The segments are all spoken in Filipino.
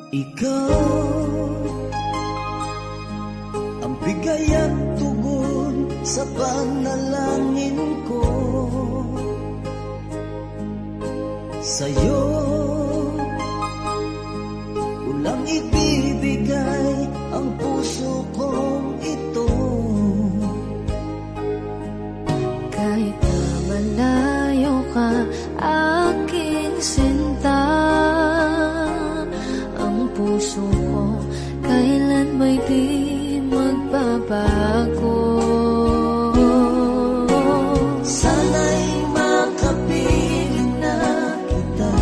Ikaw ang bigay at tugon sa panalangin ko. Sa'yo ulang ibibigay ang puso kong ito. Kahit na malayo ka, aking sinta, ang puso ko kailan ba'y di magbabago. Sana'y makapiling na kita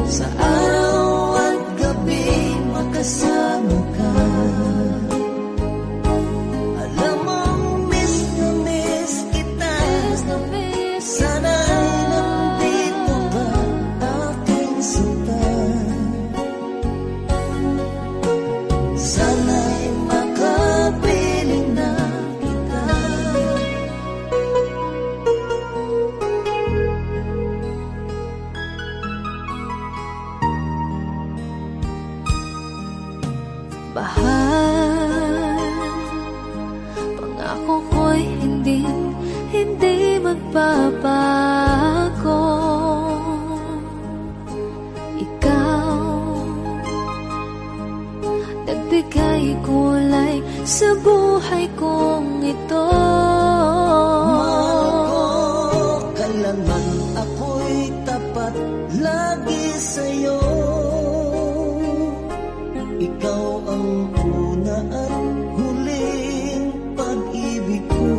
sa araw at gabi, makasama ka. Alam mong miss na miss kita. Sana'y nandito ka, aking sinta. Sana'y makapiling na kita. Bahal, pangako ko'y hindi magbabago. Ikaw, nagbigay kulay sa buhay kong ito. Mahal ko, kailanman ako'y tapat lagi sa'yo. Ikaw ang una at huling pag-ibig ko.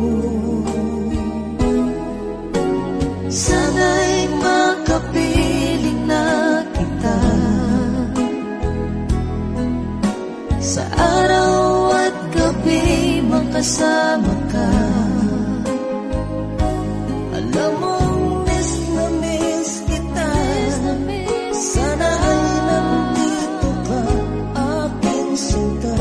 Sana'y makapiling na kita sa araw at gabi, makasama ka. Alam mong miss na miss kita. Sana ay nandito ka, aking sinta.